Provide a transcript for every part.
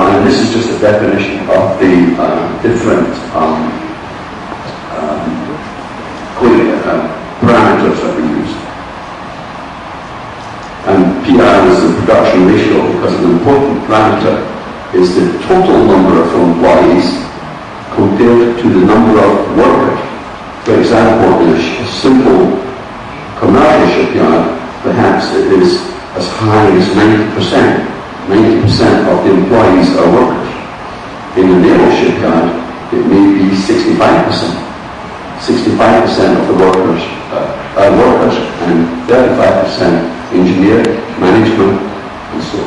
and this is just a definition of the different parameters that we use. And PR is the production ratio, because an important parameter is the total number of employees compared to the number of workers. For example, in a simple commercial shipyard, perhaps it is as high as 90%. 90% of the employees are workers. In a naval shipyard, it may be 65%. 65% of the workers are workers, and 35% engineer, management, and so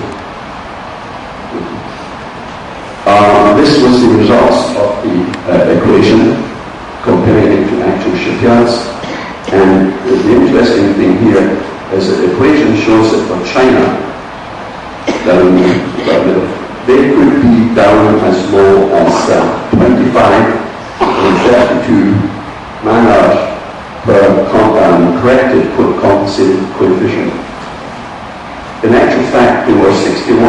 on. This was the results of the equation, comparing it to actual shipyards. And the interesting thing here is that the equation shows that for China, they could be down as low as 25 and 32 man-hours per corrected compensated coefficient. In actual fact, they were 61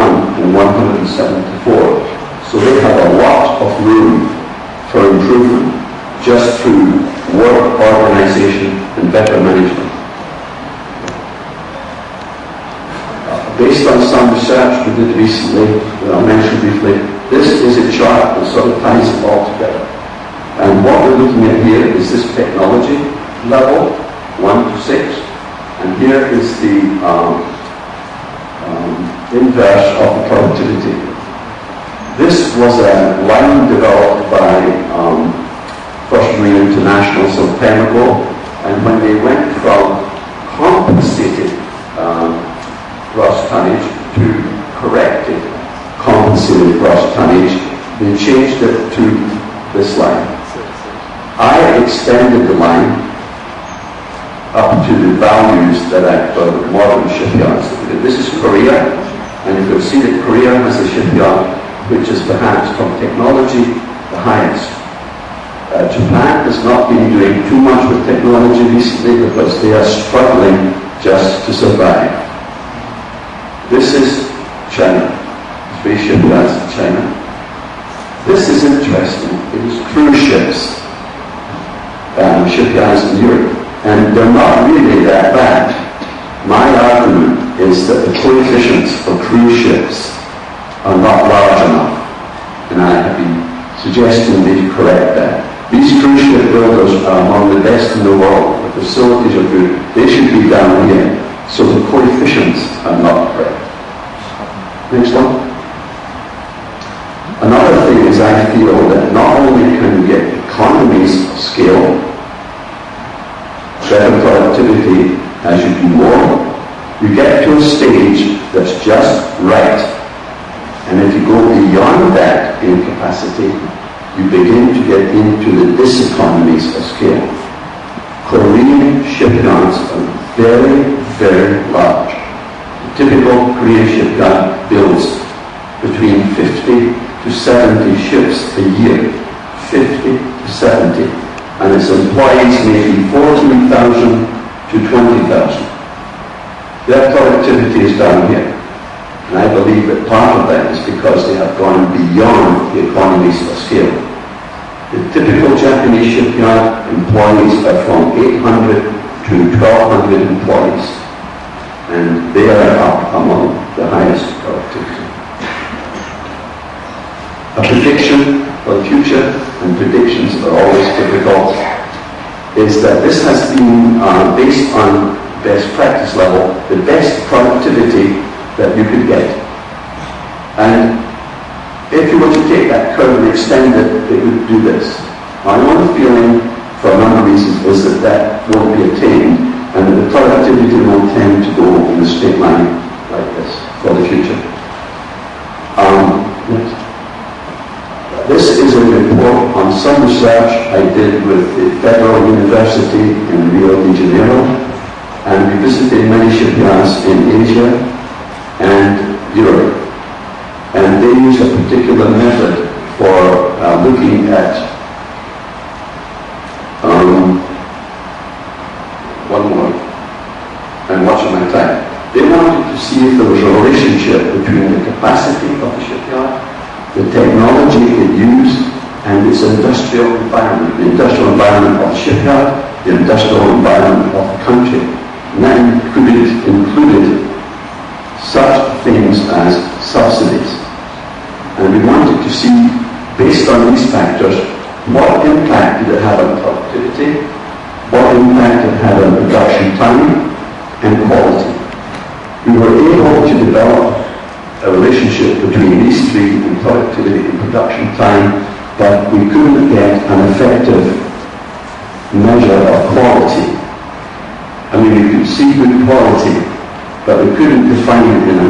and 174, so they have a lot of room for improvement just through work organization and better management. Based on some research we did recently, that I'll mention briefly, this is a chart that sort of ties it all together. And what we're looking at here is this technology level, 1 to 6, and here is the inverse of the productivity. This was a line developed by First Marine International some time ago, and when they went from compensated gross tonnage to corrected compensated gross tonnage, they changed it to this line. I extended the line up to the values that I for modern shipyards. This is Korea, and you can see that Korea has a shipyard which is perhaps from technology the highest. Japan has not been doing too much with technology recently because they are struggling just to survive. This is China, three shipyards in China. This is interesting. It is cruise ships, shipyards in Europe, and they're not really that bad. My argument is that the coefficients for cruise ships are not large enough, and I have been suggesting they correct that. These cruise ship builders are among the best in the world. The facilities are good. They should be down here, so the coefficients are not correct. Next one. Another thing is I feel that not only can we get economies of scale, better productivity as you do more, you get to a stage that's just right. And if you go beyond that in capacity, you begin to get into the diseconomies of scale. Korean shipyards are very, very large. The typical Korean shipyard builds between 50 to 70 ships a year. 50 to 70. And its employees may be 14,000 to 20,000. Their productivity is down here. And I believe that part of that is because they have gone beyond the economies of scale. The typical Japanese shipyard employees are from 800 to 1,200 employees. And they are up among the highest productivity. A prediction for the future, and predictions are always difficult, is that this has been based on best practice level, the best productivity that you could get. And if you were to take that curve and extend it, it would do this. My own feeling, for a number of reasons, is that that won't be attained, and that the productivity will tend to go in a straight line like this for the future. Next. This is a report on some research I did with the Federal University in Rio de Janeiro, and we visited many shipyards in Asia and Europe. And they use a particular method for looking at one more, and watching my time. They wanted to see if there was a relationship between the capacity of the shipyard the technology it used, and its industrial environment, the industrial environment of the shipyard, the industrial environment of the country. And that included such things as subsidies. And we wanted to see, based on these factors, what impact did it have on productivity, what impact it had on production time and quality. We were able to develop a relationship between these three in productivity and production time, but we couldn't get an effective measure of quality. I mean, we could see good quality, but we couldn't define it in a